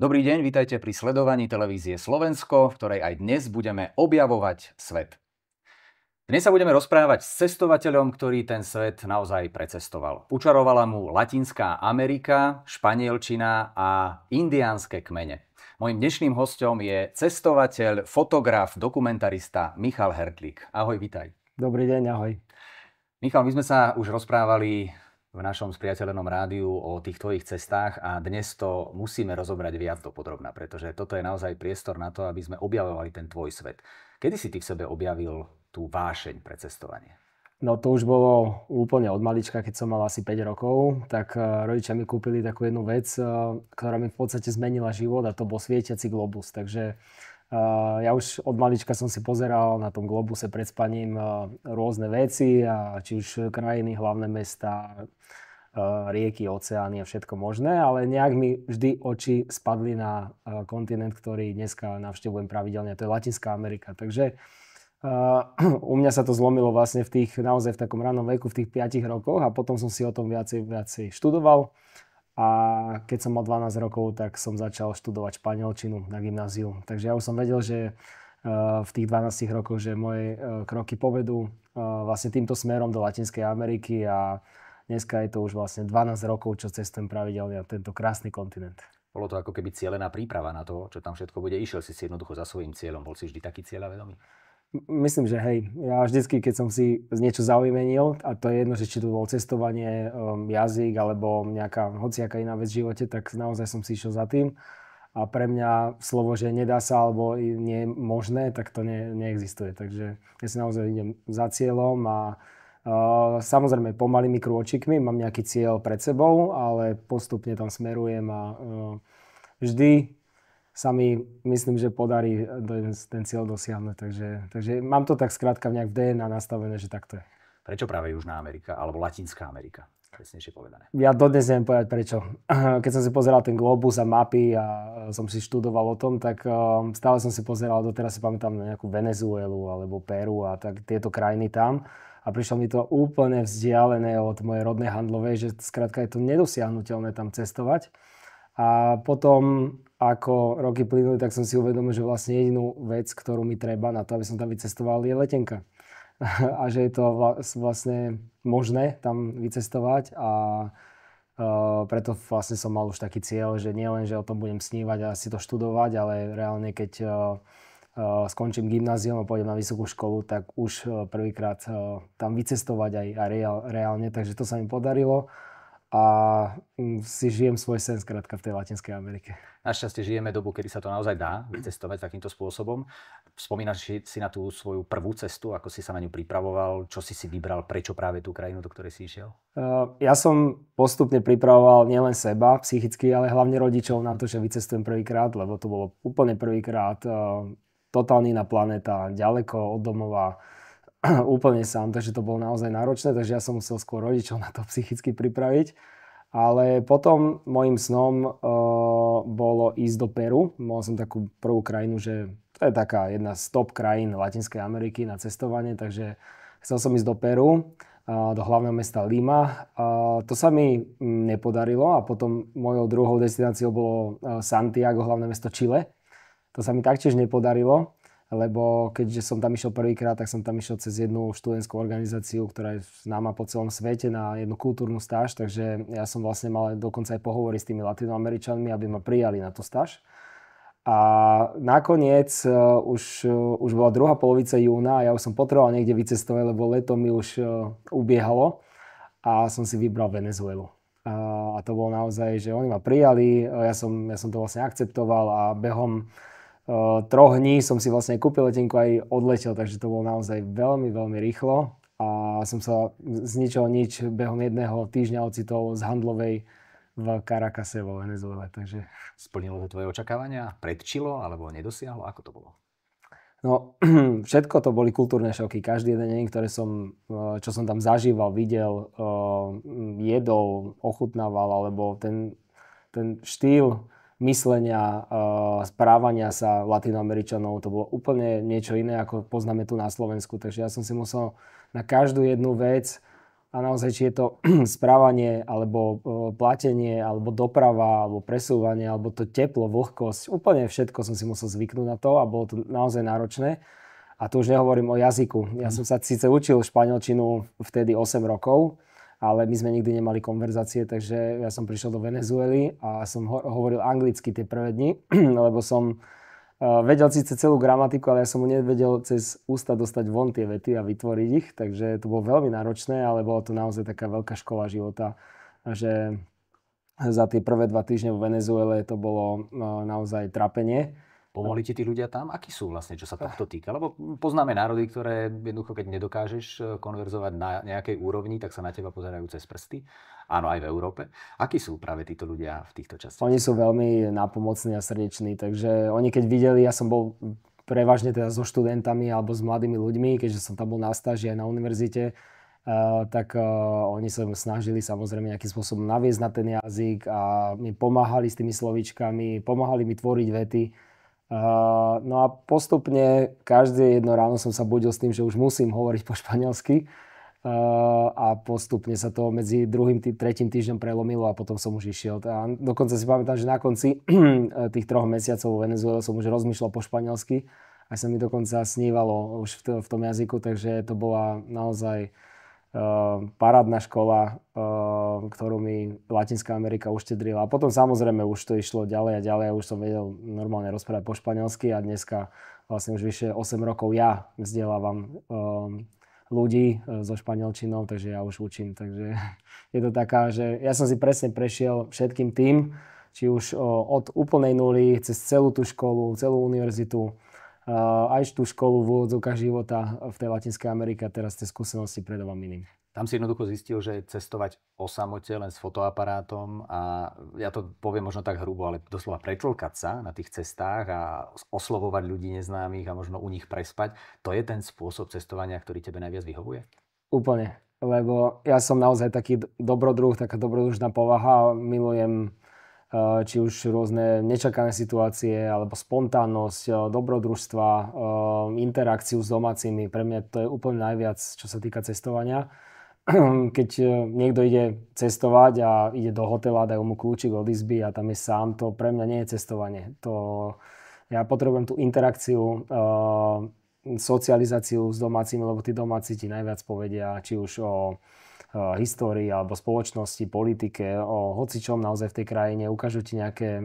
Dobrý deň, vítajte pri sledovaní televízie Slovensko, v ktorej aj dnes budeme objavovať svet. Dnes sa budeme rozprávať s cestovateľom, ktorý ten svet naozaj precestoval. Učarovala mu Latinská Amerika, španielčina a indiánske kmene. Mojím dnešným hosťom je cestovateľ, fotograf, dokumentarista Michal Hertlík. Ahoj, vitaj. Dobrý deň, ahoj. Michal, my sme sa už rozprávali v našom spriateľenom rádiu o tých tvojich cestách a dnes to musíme rozobrať viac dopodrobna, pretože toto je naozaj priestor na to, aby sme objavovali ten tvoj svet. Kedy si ty v sebe objavil tú vášeň pre cestovanie? No to už bolo úplne od malička, keď som mal asi 5 rokov, tak rodičia mi kúpili takú jednu vec, ktorá mi v podstate zmenila život, a to bol svietiaci globus. Takže ja už od malička som si pozeral na tom globuse pred spaním rôzne veci, a či už krajiny, hlavné mestá, rieky, oceány a všetko možné, ale nejak mi vždy oči spadli na kontinent, ktorý dneska navštevujem pravidelne, to je Latinská Amerika. Takže u mňa sa to zlomilo vlastne naozaj v takom ranom veku, v tých 5 rokoch, a potom som si o tom viacej študoval. A keď som mal 12 rokov, tak som začal študovať španielčinu na gymnáziu. Takže ja už som vedel, že v tých 12 rokoch, že moje kroky povedú vlastne týmto smerom do Latinskej Ameriky, a dneska je to už vlastne 12 rokov, čo cestujem pravidelne na tento krásny kontinent. Bolo to ako keby cielená príprava na to, čo tam všetko bude. Išiel si jednoducho za svojím cieľom. Bol si vždy taký cieľavedomý? Myslím, že hej. Ja vždycky, keď som si niečo zaujímenil, a to je jedno, že či to bolo cestovanie, jazyk alebo nejaká hociaká iná vec v živote, tak naozaj som si išiel za tým. A pre mňa slovo, že nedá sa alebo nie je možné, tak to neexistuje. Takže ja si naozaj idem za cieľom a samozrejme pomalými krôčikmi, mám nejaký cieľ pred sebou, ale postupne tam smerujem a vždy sa mi, myslím, že podarí ten cieľ dosiahnuť. Takže mám to tak skrátka nejak v DNA nastavené, že takto je. Prečo práve Južná Amerika alebo Latinská Amerika? Presnejšie povedané. Ja dodnes neviem povedať prečo. Keď som si pozeral ten globus a mapy a som si študoval o tom, tak stále som si pozeral, doteraz si pamätám na nejakú Venezuelu alebo Peru a tak tieto krajiny tam. A prišlo mi to úplne vzdialené od mojej rodnej handlovej, že skrátka je to nedosiahnuteľné tam cestovať. A potom, ako roky plynuli, tak som si uvedomil, že vlastne jedinú vec, ktorú mi treba na to, aby som tam vycestoval, je letenka. A že je to vlastne možné tam vycestovať, a preto vlastne som mal už taký cieľ, že nie len, že o tom budem snívať a si to študovať, ale reálne, keď skončím gymnázium a pôjdem na vysokú školu, tak už prvýkrát tam vycestovať aj reálne. Takže to sa mi podarilo. A si žijem svoj sen skrátka v tej Latinskej Amerike. Našťastie žijeme dobu, kedy sa to naozaj dá vycestovať takýmto spôsobom. Spomínaš si na tú svoju prvú cestu, ako si sa na ňu pripravoval, čo si vybral, prečo práve tú krajinu, do ktorej si išiel? Ja som postupne pripravoval nielen seba psychicky, ale hlavne rodičov na to, že vycestujem prvýkrát, lebo to bolo úplne prvýkrát. Totálna iná planéta, ďaleko od domova, úplne sám, takže to bolo naozaj náročné, takže ja som musel skôr rodičov na to psychicky pripraviť. Ale potom môjim snom bolo ísť do Peru. Mal som takú prvú krajinu, že to je taká jedna z top krajín Latinskej Ameriky na cestovanie, takže chcel som ísť do Peru, do hlavného mesta Lima. To sa mi nepodarilo, a potom mojou druhou destináciou bolo Santiago, hlavné mesto Chile. To sa mi taktiež nepodarilo, lebo keďže som tam išiel prvýkrát, tak som tam išiel cez jednu študentskú organizáciu, ktorá je známa po celom svete, na jednu kultúrnu stáž, takže ja som vlastne mal dokonca aj pohovory s tými Latinoameričanmi, aby ma prijali na tú stáž. A nakoniec už bola druhá polovica júna a ja už som potreboval niekde vycestovať, lebo leto mi už ubiehalo, a som si vybral Venezuelu. A to bolo naozaj, že oni ma prijali, ja som to vlastne akceptoval, a behom 3 dní som si vlastne kúpil letenku aj odletel, takže to bolo naozaj veľmi, veľmi rýchlo, a som sa z ničoho nič behom 1 týždňa ocitol z handlovej v Caracase vo Venezuele. Takže Splnilo to tvoje očakávania? Predčilo alebo nedosiahlo? Ako to bolo? no, všetko to boli kultúrne šoky. Každý jeden deň, čo som tam zažíval, videl, jedol, ochutnával, alebo ten štýl myslenia, správania sa Latinoameričanov, to bolo úplne niečo iné, ako poznáme tu na Slovensku. Takže ja som si musel na každú jednu vec a naozaj, či je to správanie, alebo platenie, alebo doprava, alebo presúvanie, alebo to teplo, vlhkosť, úplne všetko som si musel zvyknúť na to a bolo to naozaj náročné. A tu už nehovorím o jazyku. Ja som sa síce učil španielčinu vtedy 8 rokov, ale my sme nikdy nemali konverzácie, takže ja som prišiel do Venezuely a som hovoril anglicky tie prvé dni, lebo som vedel síce celú gramatiku, ale ja som mu nevedel cez ústa dostať von tie vety a vytvoriť ich, takže to bolo veľmi náročné, ale bolo to naozaj taká veľká škola života, že za tie prvé 2 týždne v Venezuele to bolo naozaj trápenie. Pomohli ti tí ľudia tam? Akí sú vlastne, čo sa tohto týka? Lebo poznáme národy, ktoré jednoducho, keď nedokážeš konverzovať na nejakej úrovni, tak sa na teba pozerajú cez prsty. Áno, aj v Európe. Akí sú práve títo ľudia v týchto častiach? Oni sú veľmi nápomocní a srdeční, takže oni keď videli, ja som bol prevažne teda so študentami alebo s mladými ľuďmi, keďže som tam bol na stáži aj na univerzite, tak oni sa snažili samozrejme nejakým spôsobom naviesť na ten jazyk a mi pomáhali s tými slovíčkami, pomáhali mi tvoriť vety. No a postupne každé jedno ráno som sa budil s tým, že už musím hovoriť po španielsky a postupne sa to medzi 2. 3. týždňom prelomilo a potom som už išiel. A dokonca si pamätám, že na konci tých 3 mesiacov vo Venezuele som už rozmýšľal po španielsky a sa mi dokonca snívalo už v tom jazyku, takže to bola naozaj parádna škola, ktorú mi Latinská Amerika uštedrila. A potom samozrejme už to išlo ďalej a ďalej. Už som vedel normálne rozprávať po španielsky a dneska vlastne už vyše 8 rokov ja vzdelávam ľudí so španielčinou, takže ja už učím. Takže je to taká, že ja som si presne prešiel všetkým tým, či už od úplnej nuly, cez celú tú školu, celú univerzitu, aj tú školu v úvodzovkách života v tej Latinskej Amerike a teraz tie skúsenosti predávam iným. Tam si jednoducho zistil, že cestovať o samote len s fotoaparátom a ja to poviem možno tak hrubo, ale doslova prečulkať sa na tých cestách a oslovovať ľudí neznámych a možno u nich prespať, to je ten spôsob cestovania, ktorý tebe najviac vyhovuje? Úplne, lebo ja som naozaj taký dobrodruh, taká dobrodružná povaha, milujem či už rôzne nečakané situácie, alebo spontánnosť, dobrodružstva, interakciu s domácimi. Pre mňa to je úplne najviac, čo sa týka cestovania. Keď niekto ide cestovať a ide do hotela, dajú mu kľúčik od izby a tam je sám, to pre mňa nie je cestovanie. Ja potrebujem tú interakciu, socializáciu s domácimi, lebo tí domáci ti najviac povedia, či už o histórii alebo spoločnosti, politike, o hocičom naozaj v tej krajine, ukážu ti nejaké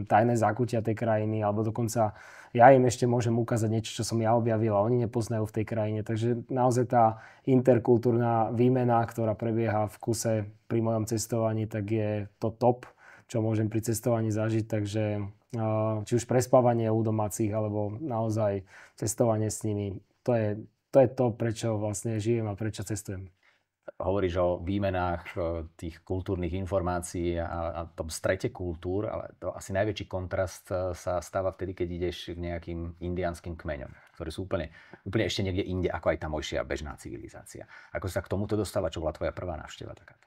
tajné zákutia tej krajiny, alebo dokonca ja im ešte môžem ukázať niečo, čo som ja objavil a oni nepoznajú v tej krajine. Takže naozaj tá interkultúrna výmena, ktorá prebieha v kuse pri mojom cestovaní, tak je to top, čo môžem pri cestovaní zažiť. Takže či už prespávanie u domácich, alebo naozaj cestovanie s nimi, to je to, prečo vlastne žijem a prečo cestujem. Hovoríš o výmenách tých kultúrnych informácií a tom strete kultúr, ale to asi najväčší kontrast sa stáva vtedy, keď ideš k nejakým indiánskym kmeňom, ktorí sú úplne ešte niekde inde, ako aj tamojšia bežná civilizácia. Ako sa k tomuto dostala, čo bola tvoja prvá návšteva takáto?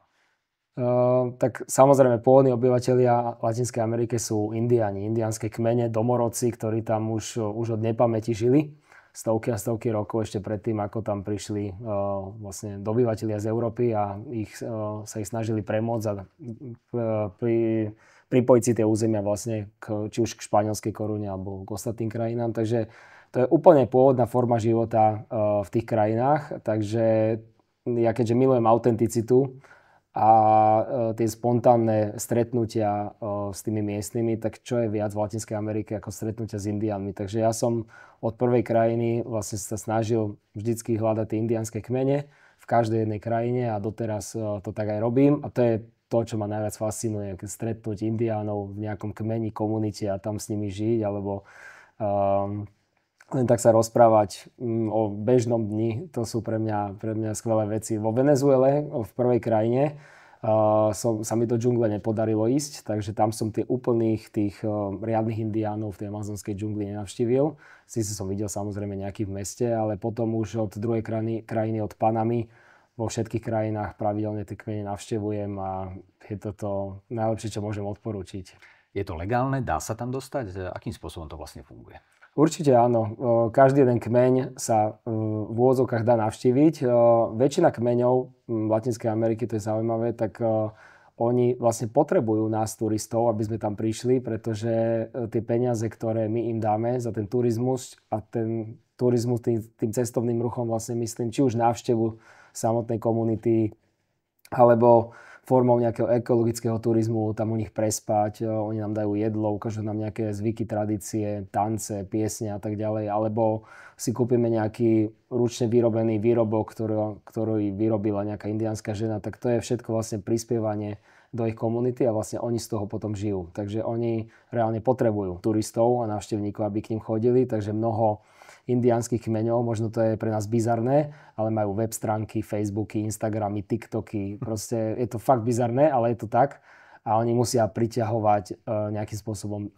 Tak samozrejme, pôvodní obyvatelia Latinskej Ameriky sú Indiáni, indiánske kmene, domorodci, ktorí tam už od nepamäti žili. Stovky a stovky rokov ešte predtým, ako tam prišli vlastne dobyvatelia z Európy a sa ich snažili premôcť a pripojiť si tie územia vlastne či už k španielskej korune alebo k ostatným krajinám. Takže to je úplne pôvodná forma života v tých krajinách. Takže ja keďže milujem autenticitu a tie spontánne stretnutia s tými miestnymi, tak čo je viac v Latinskej Amerike ako stretnutia s Indiánmi. Takže ja som od prvej krajiny vlastne sa snažil vždycky hľadať tie indiánske kmene v každej jednej krajine a doteraz to tak aj robím. A to je to, čo ma najviac fascinuje, keď stretnúť Indiánov v nejakom kmeni, komunite a tam s nimi žiť, alebo len tak sa rozprávať o bežnom dni, to sú pre mňa skvelé veci. Vo Venezuele, v prvej krajine, sa mi do džungle nepodarilo ísť, takže tam som tých riadnych indiánov v tej amazonskej džungli nenavštívil. Sice som videl samozrejme nejakých v meste, ale potom už od druhej krajiny od Panamy vo všetkých krajinách pravidelne tie kmene navštevujem a je to najlepšie, čo môžem odporúčiť. Je to legálne? Dá sa tam dostať? Akým spôsobom to vlastne funguje? Určite áno. Každý jeden kmeň sa v úvodzovkách dá navštíviť. Väčšina kmeňov v Latinskej Ameriky, to je zaujímavé, tak oni vlastne potrebujú nás turistov, aby sme tam prišli, pretože tie peniaze, ktoré my im dáme za ten turizmus a ten turizmus tým cestovným ruchom vlastne myslím, či už návštevu samotnej komunity, alebo formou nejakého ekologického turizmu, tam u nich prespať, oni nám dajú jedlo, ukážu nám nejaké zvyky, tradície, tance, piesne a tak ďalej, alebo si kúpime nejaký ručne vyrobený výrobok, ktorý vyrobila nejaká indiánska žena, tak to je všetko vlastne prispievanie do ich komunity a vlastne oni z toho potom žijú. Takže oni reálne potrebujú turistov a návštevníkov, aby k ním chodili, takže mnoho indiánskych kmeňov, možno to je pre nás bizarné, ale majú web stránky, Facebooky, Instagramy, TikToky, proste je to fakt bizarné, ale je to tak a oni musia priťahovať nejakým spôsobom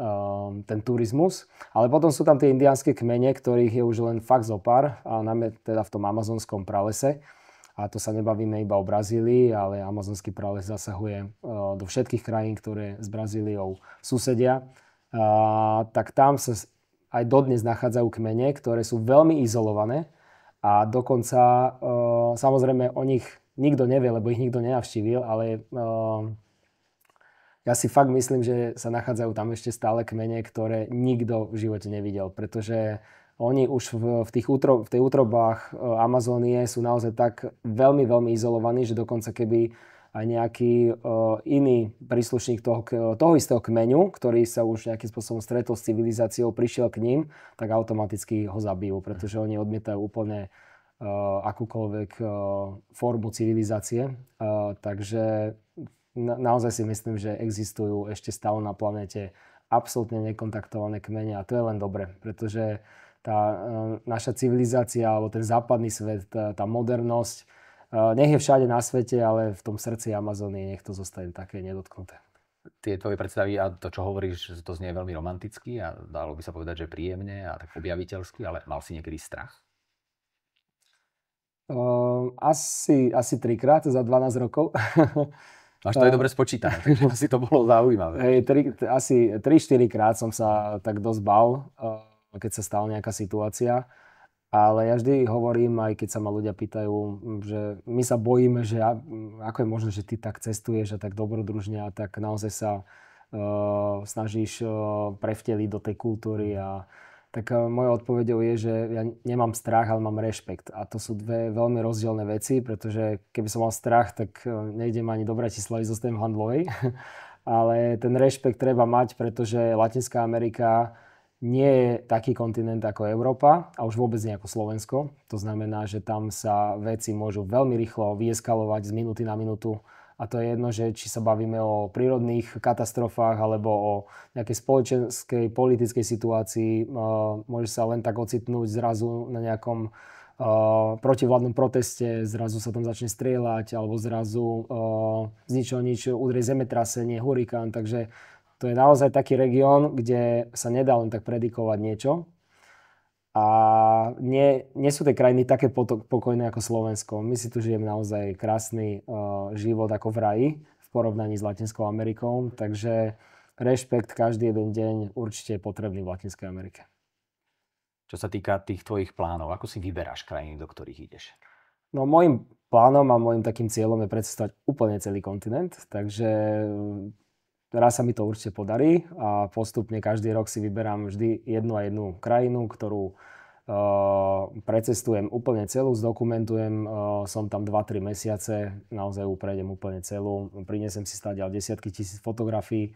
ten turizmus. Ale potom sú tam tie indiánske kmene, ktorých je už len fakt zopár a najmä teda v tom amazonskom pralese. A to sa nebavíme iba o Brazílii, ale amazonský prales zasahuje do všetkých krajín, ktoré s Brazíliou susedia. Tak tam sa aj dodnes nachádzajú kmene, ktoré sú veľmi izolované a dokonca, samozrejme, o nich nikto nevie, lebo ich nikto nenavštívil, ale ja si fakt myslím, že sa nachádzajú tam ešte stále kmene, ktoré nikto v živote nevidel, pretože oni už v tej útrobách Amazónie sú naozaj tak veľmi, veľmi izolovaní, že dokonca keby aj nejaký iný príslušník toho istého kmeňu, ktorý sa už nejakým spôsobom stretol s civilizáciou, prišiel k ním, tak automaticky ho zabijú, pretože oni odmietajú úplne akúkoľvek formu civilizácie. Takže naozaj si myslím, že existujú ešte stále na planéte absolútne nekontaktované kmene a to je len dobre, pretože tá naša civilizácia alebo ten západný svet, tá modernosť, nech je všade na svete, ale v tom srdci Amazónie nech to zostane také nedotknuté. Tie tvoje predstavy a to, čo hovoríš, že to znie veľmi romanticky a dalo by sa povedať, že príjemne a tak objaviteľsky, ale mal si niekedy strach? Asi 3-krát za 12 rokov. Máš to aj dobre spočítané, takže asi to bolo zaujímavé. Asi 3-4 krát som sa tak dosť bál, keď sa stala nejaká situácia. Ale ja vždy hovorím, aj keď sa ma ľudia pýtajú, že my sa bojíme, že ako je možné, že ty tak cestuješ a tak dobrodružne a tak naozaj sa snažíš prevteliť do tej kultúry. A tak mojou odpoveďou je, že ja nemám strach, ale mám rešpekt. A to sú dve veľmi rozdielne veci, pretože keby som mal strach, tak nejdem ani do Bratislavy, zostanem v Handlovej. Ale ten rešpekt treba mať, pretože Latinská Amerika nie je taký kontinent ako Európa a už vôbec nie ako Slovensko. To znamená, že tam sa veci môžu veľmi rýchlo vyeskalovať z minúty na minútu. A to je jedno, že či sa bavíme o prírodných katastrofách alebo o nejakej spoločenskej, politickej situácii. Môže sa len tak ocitnúť zrazu na nejakom protivládnom proteste, zrazu sa tam začne strieľať alebo zrazu z ničoho nič udrie zemetrasenie, hurikán. Takže to je naozaj taký región, kde sa nedá len tak predikovať niečo. A nie sú tie krajiny také pokojné ako Slovensko. My si tu žijeme naozaj krásny život ako v raji v porovnaní s Latinskou Amerikou. Takže rešpekt každý jeden deň určite je potrebný v Latinskej Amerike. Čo sa týka tých tvojich plánov, ako si vyberáš krajiny, do ktorých ideš? No môjim plánom a môjim takým cieľom je precestovať úplne celý kontinent. Takže raz sa mi to určite podarí a postupne každý rok si vyberám vždy jednu krajinu, ktorú precestujem úplne celú, zdokumentujem, som tam 2-3 mesiace, naozaj prejdem úplne celú, prinesem si stáďal desiatky tisíc fotografií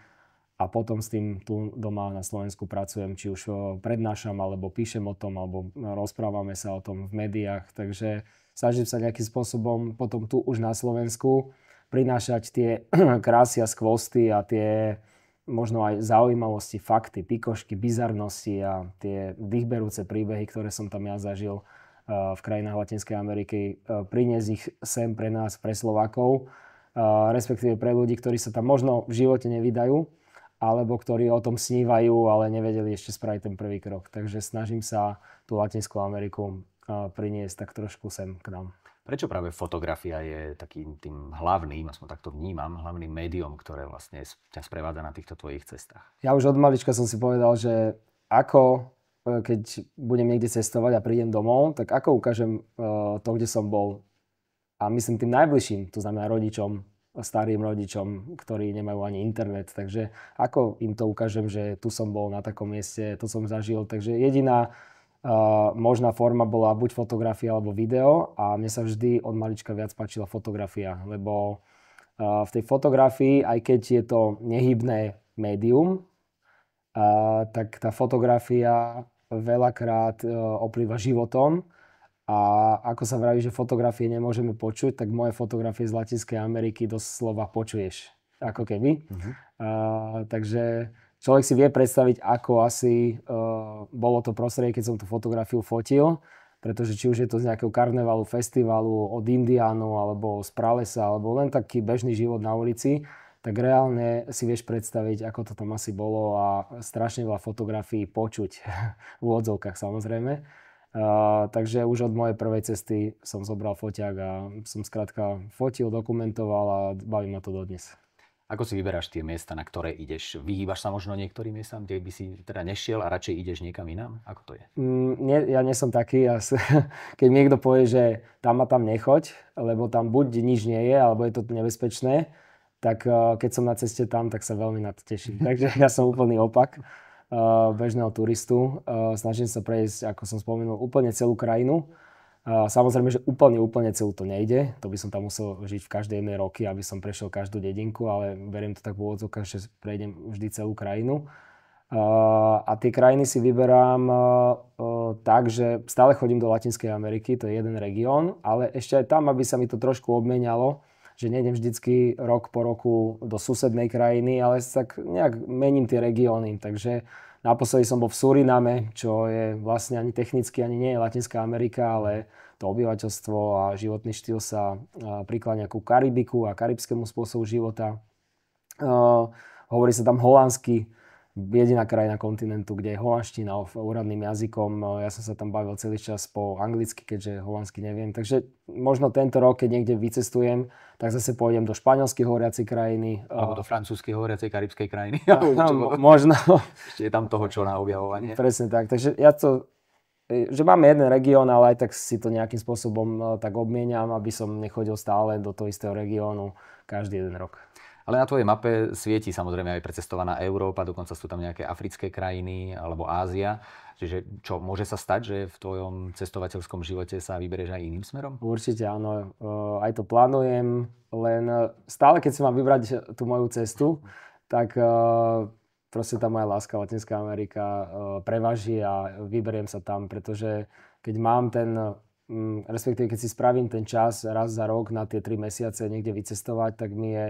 a potom s tým tu doma na Slovensku pracujem, či už prednášam, alebo píšem o tom, alebo rozprávame sa o tom v médiách, takže snažím sa nejakým spôsobom potom tu už na Slovensku prinášať tie krásy a skvosty a tie možno aj zaujímavosti, fakty, pikošky, bizarnosti a tie dýchberúce príbehy, ktoré som tam ja zažil v krajinách Latinskej Ameriky, priniesť ich sem pre nás, pre Slovákov, respektíve pre ľudí, ktorí sa tam možno v živote nevydajú, alebo ktorí o tom snívajú, ale nevedeli ešte spraviť ten prvý krok. Takže snažím sa tú Latinskú Ameriku priniesť tak trošku sem k nám. Prečo práve fotografia je takým tým hlavným, aspoň takto vnímam, hlavným médium, ktoré vlastne ťa sprevádza na týchto tvojich cestách? Ja už od malička som si povedal, že ako keď budem niekde cestovať a prídem domov, tak ako ukážem to, kde som bol. A myslím tým najbližším, to znamená rodičom, starým rodičom, ktorí nemajú ani internet. Takže ako im to ukážem, že tu som bol na takom mieste, to som zažil. Takže jediná možná forma bola buď fotografia alebo video a mne sa vždy od malička viac páčila fotografia, lebo v tej fotografii, aj keď je to nehybné médium, tak tá fotografia veľakrát oplýva životom. A ako sa vraví, že fotografie nemôžeme počuť, tak moje fotografie z Latinskej Ameriky doslova počuješ. Ako keby. Takže človek si vie predstaviť, ako asi bolo to prostredie, keď som tú fotografiu fotil. Pretože či už je to z nejakého karnevalu, festivalu, od Indiánu, alebo z pralesa, alebo len taký bežný život na ulici, tak reálne si vieš predstaviť, ako to tam asi bolo a strašne veľa fotografií počuť. V úvodzovkách samozrejme. Takže už od mojej prvej cesty som zobral foťák a som skrátka fotil, dokumentoval a baví ma to dodnes. Ako si vyberáš tie miesta, na ktoré ideš? Vyhýbaš sa možno niektorým miestam, kde by si teda nešiel a radšej ideš niekam inám? Ako to je? Ja nie som taký. Keď niekto povie, že tam a tam nechoď, lebo tam buď nič nie je, alebo je to nebezpečné, tak keď som na ceste tam, tak sa veľmi na to teším. Takže ja som úplný opak bežného turistu. Snažím sa prejsť, ako som spomenul, úplne celú krajinu. Samozrejme, že úplne celú to nejde. To by som tam musel žiť v každej jednej roky, aby som prešiel každú dedinku, ale beriem to tak v úvodzovkách, že prejdem vždy celú krajinu. A tie krajiny si vyberám tak, že stále chodím do Latinskej Ameriky, to je jeden región, ale ešte aj tam, aby sa mi to trošku obmenialo, že nejdem vždycky rok po roku do susednej krajiny, ale tak nejak mením tie regióny. Takže naposledy som bol v Suriname, čo je vlastne ani technicky, ani nie je Latinská Amerika, ale to obyvateľstvo a životný štýl sa prikláňa ku Karibiku a karibskému spôsobu života. Hovorí sa tam holandsky, jediná krajina kontinentu, kde je holandština úradným jazykom. Ja som sa tam bavil celý čas po anglicky, keďže holandsky neviem. Takže možno tento rok, keď niekde vycestujem, tak zase pôjdem do španielskej horiacej krajiny. Alebo do francúzskej horiacej karibskej krajiny. Možno. Ešte je tam toho, čo na objavovanie. Presne tak. Takže ja to, že máme jeden región, ale aj tak si to nejakým spôsobom tak obmieniam, aby som nechodil stále do toho istého regiónu každý jeden rok. Ale na tvojej mape svieti samozrejme aj precestovaná Európa, dokonca sú tam nejaké africké krajiny alebo Ázia. Čiže čo, môže sa stať, že v tvojom cestovateľskom živote sa vyberieš aj iným smerom? Určite áno, aj to plánujem, len stále keď si mám vybrať tú moju cestu, tak proste tá moja láska Latinská Amerika prevaží a vyberiem sa tam, pretože keď mám respektíve keď si spravím ten čas raz za rok na tie 3 mesiace niekde vycestovať, tak mi je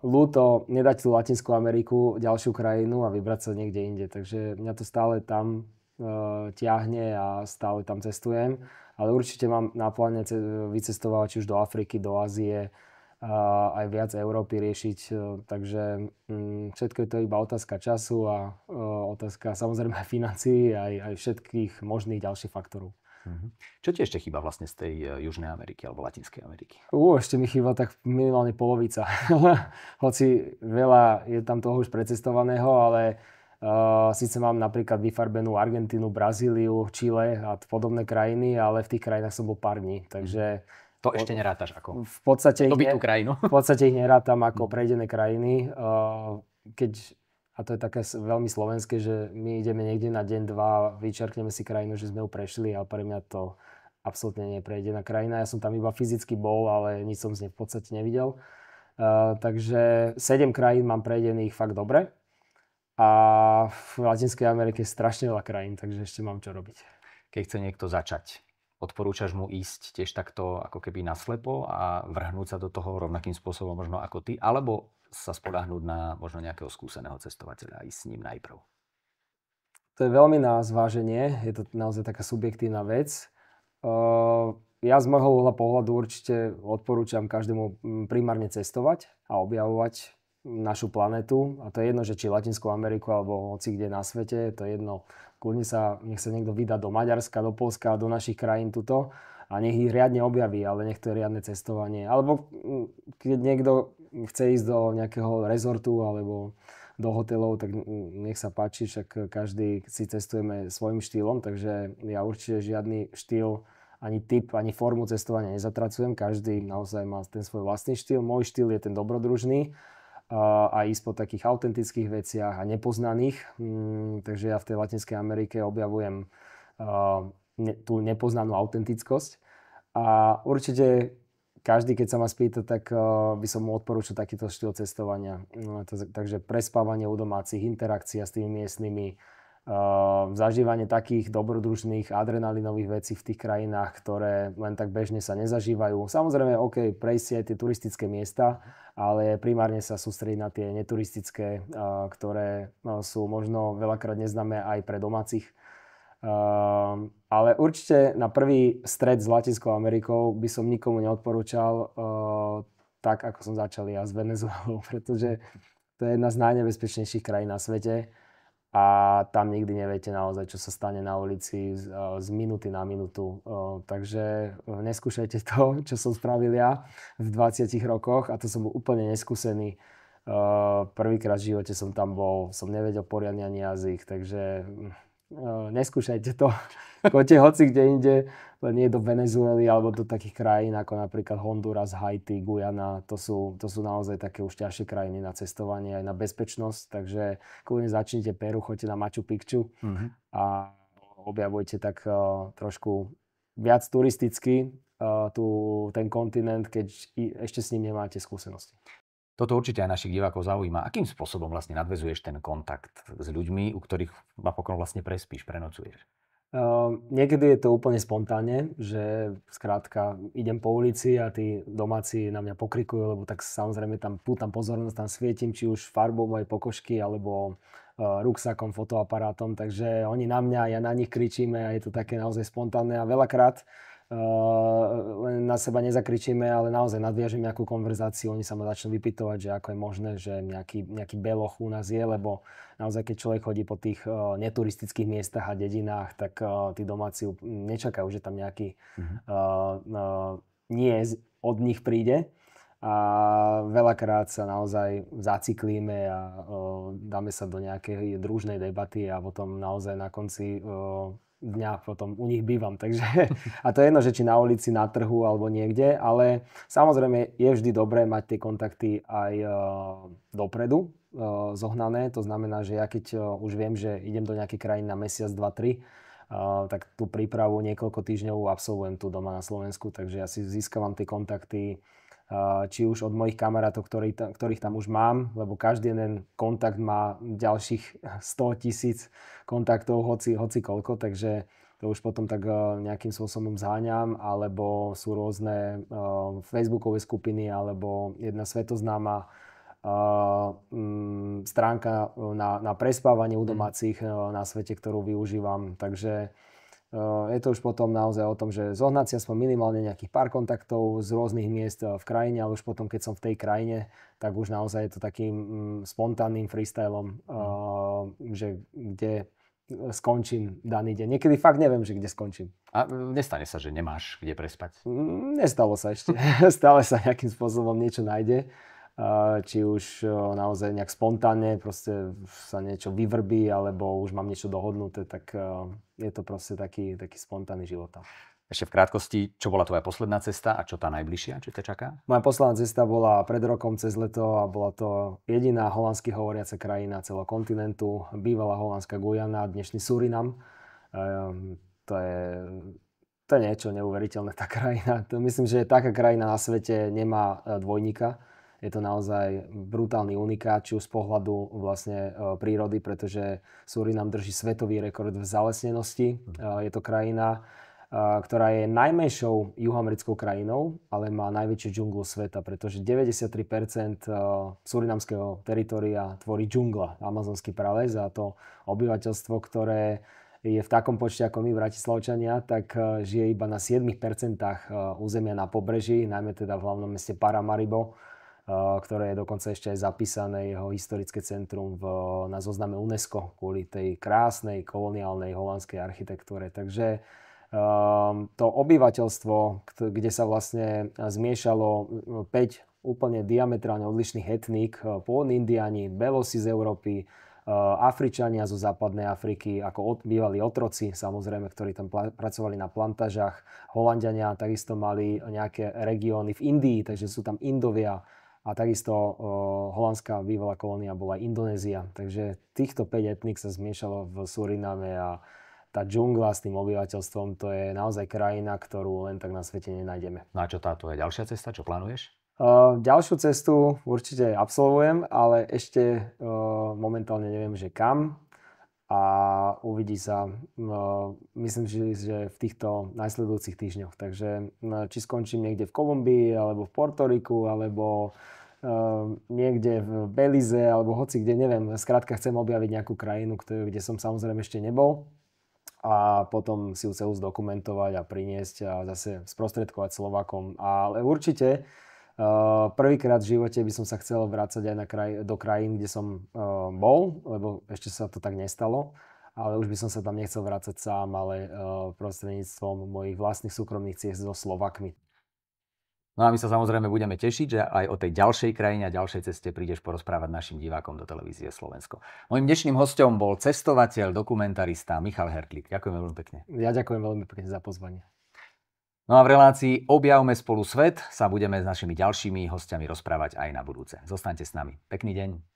ľúto nedať tú Latinskú Ameriku, ďalšiu krajinu a vybrať sa niekde inde. Takže mňa to stále tam ťahne a stále tam cestujem. Ale určite mám na pláne vycestovať či už do Afriky, do Ázie, aj viac Európy riešiť. Takže všetko je to iba otázka času a otázka samozrejme aj financií, aj všetkých možných ďalších faktorov. Čo ti ešte chýba vlastne z tej Južnej Ameriky alebo Latinskej Ameriky? Ešte mi chýba tak minimálne polovica. Hoci veľa je tam toho už precestovaného, ale síce mám napríklad vyfarbenú Argentínu, Brazíliu, Čile a podobné krajiny, ale v tých krajinách som bol pár dní, takže... To ešte nerátaš ako v podstate dobytú krajinu? V podstate ich nerátam ako prejdené krajiny. A to je také veľmi slovenské, že my ideme niekde na deň, dva, vyčerkneme si krajinu, že sme ju prešli a pre mňa to absolútne neprejdená krajina. Ja som tam iba fyzicky bol, ale nič som z nej v podstate nevidel. Takže 7 krajín mám prejdených fakt dobre. A v Latinskej Amerike je strašne veľa krajín, takže ešte mám čo robiť. Keď chce niekto začať, odporúčaš mu ísť tiež takto ako keby naslepo a vrhnúť sa do toho rovnakým spôsobom možno ako ty, alebo sa spoľahnúť na možno nejakého skúseného cestovateľa a ísť s ním najprv? To je veľmi na zváženie, je to naozaj taká subjektívna vec. Ja z môjho uhla pohľadu určite odporúčam každému primárne cestovať a objavovať našu planetu. A to je jedno, že či Latinskú Ameriku alebo hoci kde na svete, to je jedno. Kľudne nech sa niekto vydá do Maďarska, do Poľska, do našich krajín tuto a nech ich riadne objaví, ale nech to je riadne cestovanie. Alebo keď niekto chce ísť do nejakého rezortu alebo do hotelov, tak nech sa páči, však každý si cestujeme svojim štýlom, takže ja určite žiadny štýl, ani typ, ani formu cestovania nezatracujem. Každý naozaj má ten svoj vlastný štýl. Môj štýl je ten dobrodružný a ísť po takých autentických veciach a nepoznaných. Takže ja v tej Latinskej Amerike objavujem tú nepoznanú autentickosť. A určite každý, keď sa ma spýta, tak by som mu odporúčil takýto štýl cestovania. Takže prespávanie u domácich, interakcia s tými miestnymi, zažívanie takých dobrodružných adrenalinových vecí v tých krajinách, ktoré len tak bežne sa nezažívajú. Samozrejme, OK, prejsť si aj tie turistické miesta, ale primárne sa sústrediť na tie neturistické, ktoré sú možno veľakrát neznáme aj pre domácich. Ale určite na prvý stret s Latinskou Amerikou by som nikomu neodporúčal tak, ako som začal ja s Venezuelou, pretože to je jedna z najnebezpečnejších krajín na svete a tam nikdy neviete naozaj, čo sa stane na ulici z minúty na minútu. Takže neskúšajte to, čo som spravil ja v 20 rokoch a to som bol úplne neskúsený. Prvýkrát v živote som tam bol, som nevedel poriadne ani jazyk, takže neskúšajte to. Choďte hoci kde inde, len nie do Venezuely alebo do takých krajín ako napríklad Honduras, Haiti, Guyana. To sú naozaj také už ťažšie krajiny na cestovanie aj na bezpečnosť. Takže kľudne začnite Peru, choďte na Machu Picchu a objavujte tak trošku viac turisticky ten kontinent, keď ešte s ním nemáte skúsenosti. Toto určite aj našich divákov zaujíma. Akým spôsobom vlastne nadväzuješ ten kontakt s ľuďmi, u ktorých napokon vlastne prespíš, prenocuješ? Niekedy je to úplne spontánne, že skrátka idem po ulici a tí domáci na mňa pokrikujú, lebo tak samozrejme tam pútam pozornosť, tam svietim, či už farbou mojej pokožky alebo ruksakom, fotoaparátom, takže oni na mňa, ja na nich kričíme a je to také naozaj spontánne a veľakrát len na seba nezakričíme, ale naozaj nadviažeme nejakú konverzáciu, oni sa ma začnú vypytovať, že ako je možné, že nejaký beloch u nás je, lebo naozaj keď človek chodí po tých neturistických miestach a dedinách, tak tí domáci nečakajú, že tam nejaký nie od nich príde. A veľakrát sa naozaj zaciklíme a dáme sa do nejakej družnej debaty a potom naozaj na konci dňa potom u nich bývam. Takže, a to je jedno, že či na ulici, na trhu alebo niekde, ale samozrejme je vždy dobré mať tie kontakty aj dopredu zohnané. To znamená, že ja keď už viem, že idem do nejakej krajiny na mesiac, 2, 3, tak tú prípravu niekoľko týždňov absolvujem tu doma na Slovensku, takže ja si získavam tie kontakty či už od mojich kamarátov, ktorých tam už mám, lebo každý jeden kontakt má ďalších 100 000 kontaktov, hoci koľko, takže to už potom tak nejakým spôsobom zháňam, alebo sú rôzne facebookové skupiny, alebo jedna svetoznáma stránka na prespávanie u domácich na svete, ktorú využívam, takže je to už potom naozaj o tom, že zohnať si aspoň minimálne nejakých pár kontaktov z rôznych miest v krajine, ale už potom, keď som v tej krajine, tak už naozaj je to takým spontánnym freestylom, že kde skončím daný deň. Niekedy fakt neviem, že kde skončím. A nestane sa, že nemáš kde prespať? Nestalo sa ešte. Stále sa nejakým spôsobom niečo nájde. Či už naozaj nejak spontánne proste sa niečo vyvrbí, alebo už mám niečo dohodnuté, tak je to proste taký spontánny život. Ešte v krátkosti, čo bola tvoja posledná cesta a čo tá najbližšia, čo ťa čaká? Moja posledná cesta bola pred rokom cez leto a bola to jediná holandsky hovoriaca krajina celého kontinentu, bývalá holandská Guyana, dnešný Surinam. To je niečo neuveriteľné, tá krajina. Myslím, že taká krajina na svete nemá dvojníka. Je to naozaj brutálny unikát, či už z pohľadu vlastne prírody, pretože Surinam drží svetový rekord v zalesnenosti. Je to krajina, ktorá je najmenšou juhoamerickou krajinou, ale má najväčšiu džunglu sveta, pretože 93% surinamského teritoria tvorí džungla, amazonský prales, a to obyvateľstvo, ktoré je v takom počte ako my, Bratislavčania, tak žije iba na 7% územia na pobreží, najmä teda v hlavnom meste Paramaribo, ktoré je dokonca ešte aj zapísané jeho historické centrum na zozname UNESCO kvôli tej krásnej koloniálnej holandskej architektúre. Takže to obyvateľstvo, kde sa vlastne zmiešalo 5 úplne diametrálne odlišných etník, pôvodní Indiáni, Belosi z Európy, Afričania zo západnej Afriky, ako bývalí otroci, samozrejme, ktorí tam pracovali na plantážach. Holanďania takisto mali nejaké regióny v Indii, takže sú tam Indovia. A takisto holandská bývalá kolónia bola Indonézia. Takže týchto 5 etník sa zmiešalo v Suriname a tá džungla s tým obyvateľstvom, to je naozaj krajina, ktorú len tak na svete nenájdeme. No a čo táto je ďalšia cesta? Čo plánuješ? Ďalšiu cestu určite absolvujem, ale ešte momentálne neviem, že kam. A uvidí sa, myslím, že v týchto najsledujúcich týždňoch. Takže či skončím niekde v Kolumbii, alebo v Portoriku, alebo niekde v Belize, alebo hoci kde, neviem. Skrátka chcem objaviť nejakú krajinu, kde som samozrejme ešte nebol. A potom si ju celú zdokumentovať a priniesť a zase sprostredkovať Slovákom. Ale určite prvýkrát v živote by som sa chcel vrácať aj do krajín, kde som bol, lebo ešte sa to tak nestalo. Ale už by som sa tam nechcel vrácať sám, ale prostredníctvom mojich vlastných súkromných ciest so Slovakmi. No a my sa samozrejme budeme tešiť, že aj o tej ďalšej krajine a ďalšej ceste prídeš porozprávať našim divákom do televízie Slovensko. Mojím dnešným hosťom bol cestovateľ, dokumentarista Michal Hertlík. Ďakujem veľmi pekne. Ja ďakujem veľmi pekne za pozvanie. No a v relácii Objavme spolu svet sa budeme s našimi ďalšími hostiami rozprávať aj na budúce. Zostaňte s nami. Pekný deň.